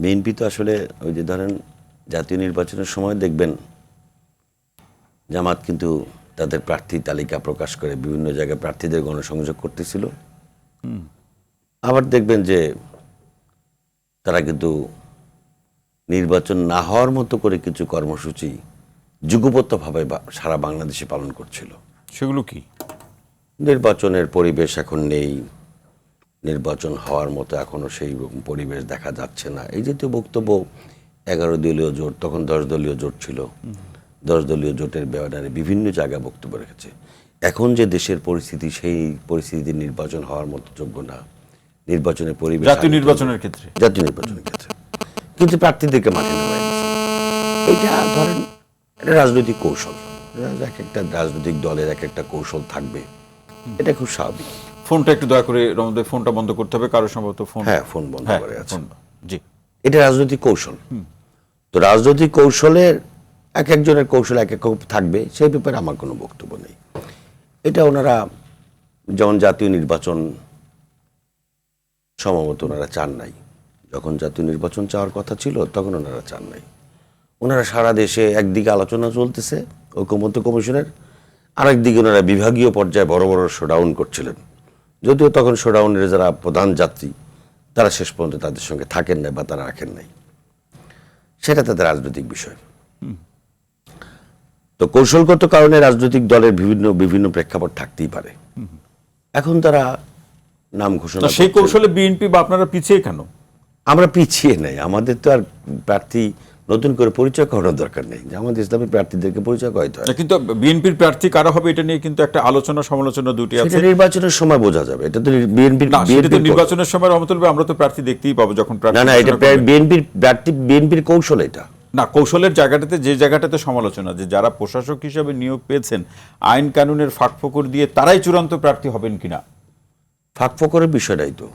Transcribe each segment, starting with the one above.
BNP তো আসলে ওই যে ধরেন জাতীয় নির্বাচনের সময় দেখবেন জামাত কিন্তু তাদের প্রার্থী তালিকা প্রকাশ করে বিভিন্ন জায়গায় প্রার্থীদের গণসংযোগ করতেছিল। আবার দেখবেন যে তারা কিন্তু নির্বাচন না হওয়ার মতো করে কিছু কর্মসূচি যুগপৎভাবে সারা বাংলাদেশে পালন করছিল। সেগুলো কি? নির্বাচনের পরিবেশ এখন নেই, নির্বাচন হওয়ার মতো এখনো সেই রকম পরিবেশ দেখা যাচ্ছে না, এই জাতীয় বক্তব্য। 11 দলীয় জোট, তখন 10 দলীয় জোট ছিল, 10 দলীয় জোটের ব্যানারে বিভিন্ন জায়গায় বক্তব্য রেখেছে। এখন যে দেশের পরিস্থিতি, সেই পরিস্থিতি নির্বাচন হওয়ার মতো যোগ্য না। নির্বাচনের পরিবেশ জাতীয় নির্বাচনের ক্ষেত্রে কিন্তু প্রার্থীদেরকে মাঠে নামায় দিচ্ছে। এটা ধরেন এটা রাজনৈতিক কৌশল, এক একটা রাজনৈতিক দলের এক একটা কৌশল থাকবে, এটা খুব স্বাভাবিক। ফোনটা একটু দয়া করে রমদের ফোনটা বন্ধ করতে হবে, কারো সম্ভবত ফোন। হ্যাঁ, ফোন বন্ধ করে আছে। জি, এটা রাজনৈতিক কৌশল। তো রাজনৈতিক কৌশলের এক একজনের কৌশল এক এক থাকবে, সেই ব্যাপারে আমার কোনো বক্তব্য নেই। এটা ওনারা যেমন জাতীয় নির্বাচন সম্ভবত ওনারা চান নাই, যখন জাতীয় নির্বাচন চাওয়ার কথা ছিল তখন ওনারা চান নাই। ওনারা সারা দেশে একদিকে আলোচনা চলতেছে ঐকমত্য কমিশনের, আরেকদিকে ওনারা বিভাগীয় পর্যায়ে বড় বড় শোডাউন করছিলেন। যদিও তখন শোডাউনের যারা প্রধান যাত্রী তারা শেষ পর্যন্ত তাদের সঙ্গে থাকেন নাই বা তারা রাখেন নাই, সেটা তাদের রাজনৈতিক বিষয়। তো কৌশলগত কারণে রাজনৈতিক দলের বিভিন্ন প্রেক্ষাপট থাকতেই পারে। এখন তারা নাম ঘোষণা, সেই কৌশলে বিএনপি বা আপনারা পিছিয়ে কেন? আমরা পিছিয়ে নাই, আমাদের তো আর প্রার্থী নতুন করে পরিচয় করানোর দরকার নেই। জামাত ইসলামী প্রার্থীদেরকে পরিচয় করাইতে হয়। কিন্তু বিএনপির প্রার্থী কারা হবে এটা নিয়ে কিন্তু একটা আলোচনা সমালোচনা দুটি আছে। সেটা নির্বাচনের সময় বোঝা যাবে। এটা তো বিএনপির নির্বাচনের সময় রহমতুল ভাই আমরা তো প্রার্থী দেখতেই পাবো যখন না, এটা বিএনপির কৌশল। এটা না, কৌশলের জায়গাটাতে, যে জায়গাটাতে সমালোচনা, যে যারা প্রশাসক হিসেবে নিয়োগ পেয়েছেন আইন কানুনের ফাঁকফোকর দিয়ে তারাই চূড়ান্ত প্রার্থী হবেন কিনা, ফাঁকফোকরের বিষয়টাই তো।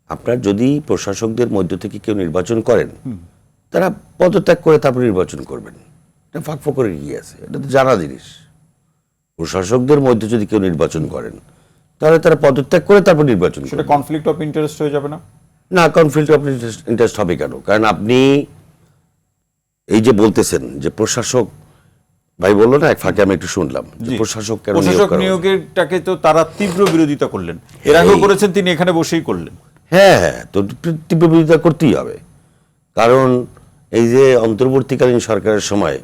আপনার যদি প্রশাসকদের মধ্য থেকে কেউ নির্বাচন করেন, তারা পদত্যাগ করে তারপর নির্বাচন করবেন, এটা ফাঁকফোকরের কি আছে? এটা তো জানা জিনিস। প্রশাসকদের মধ্যে যদি কেউ নির্বাচন করেন তাহলে তারা পদত্যাগ করে তারপর নির্বাচন সেটা কনফ্লিক্ট অফ ইন্টারেস্ট হয়ে যাবে না? না, কনফ্লিক্ট অফ ইন্টারেস্ট হবে কেন? কারণ আপনি এই যে বলতেছেন যে প্রশাসক ভাই বললো না, এক ফাঁকে আমি একটু শুনলাম যে প্রশাসক কেন নিয়োগেরটাকে তো তারা তীব্র বিরোধিতা করলেন, এর আগেও করেছেন, তিনি এখানে বসেই করলেন। হ্যাঁ, তো তীব্র বিরোধিতা করতেই হবে। কারণ এই যে অন্তর্বর্তীকালীন সরকারের সময়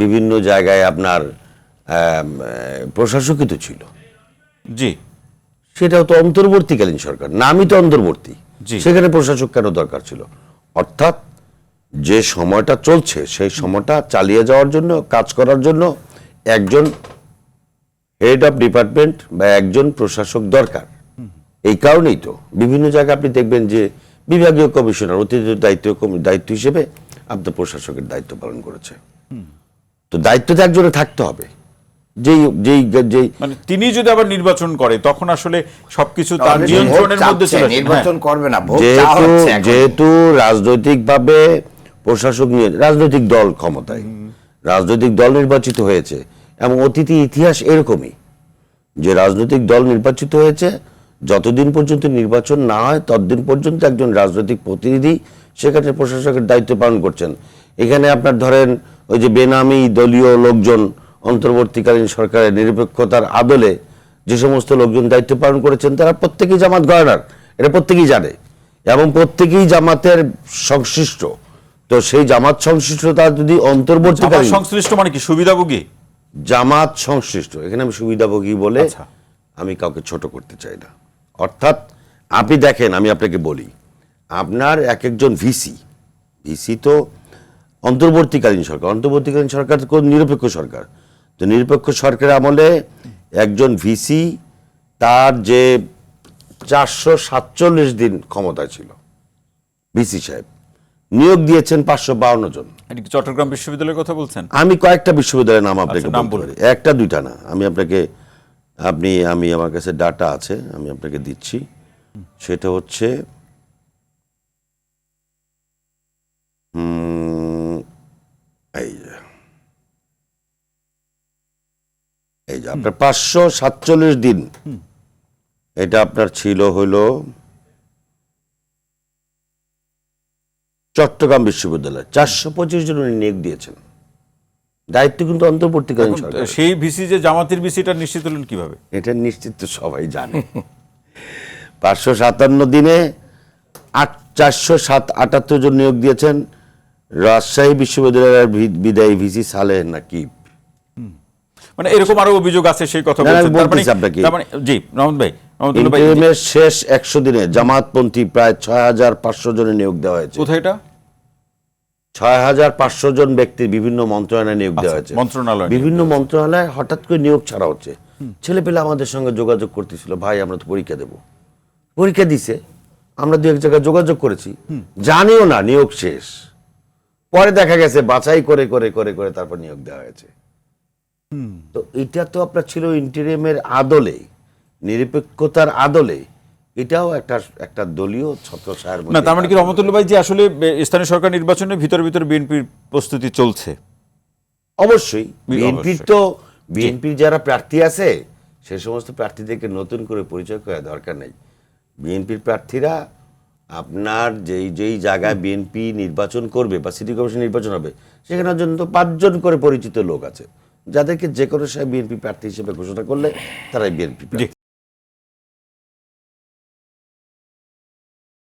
বিভিন্ন জায়গায় আপনার প্রশাসকই তো ছিল। জি, সেটাও তো অন্তর্বর্তীকালীন সরকার, নামই তো অন্তর্বর্তী, সেখানে প্রশাসক কেন দরকার ছিল? অর্থাৎ যে সময়টা চলছে সেই সময়টা চালিয়ে যাওয়ার জন্য, কাজ করার জন্য একজন হেড অফ ডিপার্টমেন্ট বা একজন প্রশাসক দরকার। এই কারণেই তো বিভিন্ন জায়গায় আপনি দেখবেন যে বিভাগীয় কমিশনার অতিরিক্ত দায়িত্ব হিসেবে আপনার প্রশাসকের দায়িত্ব পালন করেছে। তো দায়িত্ব তো একজনে থাকতে হবে। মানে তিনি যদি আবার নির্বাচন করে তখন আসলে সবকিছু তার নিয়ন্ত্রণের মধ্যে চলে, নির্বাচন করবে না। যেহেতু রাজনৈতিকভাবে প্রশাসক নিয়ে রাজনৈতিক দল ক্ষমতায়, রাজনৈতিক দল নির্বাচিত হয়েছে, এবং অতীতে ইতিহাস এরকমই যে রাজনৈতিক দল নির্বাচিত হয়েছে, যতদিন পর্যন্ত নির্বাচন না হয় ততদিন পর্যন্ত একজন রাজনৈতিক প্রতিনিধি সেখানে প্রশাসকের দায়িত্ব পালন করছেন। এখানে আপনার ধরেন ওই যে বেনামি দলীয় লোকজন অন্তর্বর্তীকালীন সরকারের নিরপেক্ষতার আদলে যে সমস্ত লোকজন দায়িত্ব পালন করেছেন তারা প্রত্যেকেই জামাত গভর্নর, এটা প্রত্যেকেই জানে, এবং প্রত্যেকেই জামাতের সংশ্লিষ্ট। তো সেই জামাত সংশ্লিষ্টতা যদি অন্তর্বর্তীকালীন সংশ্লিষ্ট মানে কি সুবিধাভোগী? জামাত সংশ্লিষ্ট, এখানে আমি সুবিধাভোগী বলে আমি কাউকে ছোট করতে চাই না। অর্থাৎ আপনি দেখেন, আমি আপনাকে বলি, আপনার এক একজন ভিসি তো অন্তর্বর্তীকালীন সরকার কোন নিরপেক্ষ সরকার। তো নিরপেক্ষ সরকারের আমলে একজন ভিসি তার যে 447 দিন ক্ষমতা ছিল, ভিসি সাহেব নিয়োগ দিয়েছেন 552 জন। চট্টগ্রাম বিশ্ববিদ্যালয়ের কথা বলছেন? আমি কয়েকটা বিশ্ববিদ্যালয়ের নাম আপনাকে বলতে পারি, একটা দুইটা না। আমি আপনাকে আমি আমার কাছে ডাটা আছে, আমি আপনাকে দিচ্ছি। সেটা হচ্ছে এই যে আপনার 547 দিন, এটা আপনার ছিল হলো চট্টগ্রাম বিশ্ববিদ্যালয় 425 জন উনি নিয়োগ দিয়েছেন। দায়িত্ব কিন্তু অন্তর্বর্তীকালীন সরকার। সেই ভিসি যে জামাতের ভিসিটা নিশ্চিত হলেন কিভাবে? এটা নিশ্চিত তো সবাই জানে। 557 দিনে 478 জন নিয়োগ দিয়েছেন রাজশাহী বিশ্ববিদ্যালয়ের বিদায়ী ভিসি সালেহ নাকিব। মানে এরকম আরো অভিযোগ আছে, সেই কথা না, আমি বলছেন। বলতেছি আপনাকে। তার মানে জি রহমত ভাই, রহমতুল্লাহ ভাই, ইন্টারিমের শেষ 100 দিনে জামাতপন্থী প্রায় 6500 জনের নিয়োগ দেওয়া হয়েছে। কোথায় এটা? 6500 জন ব্যক্তির বিভিন্ন মন্ত্রণালয়ে নিয়োগ দেওয়া হয়েছে। মন্ত্রণালয় বিভিন্ন মন্ত্রণালয়ে হঠাৎ করে নিয়োগ ছাড়া হচ্ছে। ছেলে পেলে আমাদের সঙ্গে যোগাযোগ করতেছিল, ভাই আমরা তো পরীক্ষা দেব। পরীক্ষা দিছে, আমরা দু এক জায়গায় যোগাযোগ করেছি, জানিও না নিয়োগ শেষ। পরে দেখা গেছে বাছাই করে করে করে করে তারপর নিয়োগ দেওয়া হয়েছে। তো এটা তো আপনার ছিল ইন্টারিমের আদলে, নিরপেক্ষতার আদলে। এটাও একটা দলীয় ছত্রছায়ার না, মধ্যে। তার মানে কি রহমতুল্লাহ ভাই যে আসলে স্থানীয় সরকার নির্বাচনের ভিতরে বিএনপির প্রস্তুতি চলছে? অবশ্যই বিএনপির অবশ্যই। তো বিএনপির যারা প্রার্থী আছে সে সমস্ত প্রার্থীদেরকে নতুন করে পরিচয় করা দরকার নেই। বিএনপির প্রার্থীরা আপনার যেই যেই জায়গায় বিএনপি নির্বাচন করবে বা সিটি কর্পোরেশন নির্বাচন হবে সেখানে জন্য 5 জন করে পরিচিত লোক আছে, যাদেরকে যে কোনো সময় বিএনপি প্রার্থী হিসেবে ঘোষণা করলে তারাই বিএনপি প্রার্থী।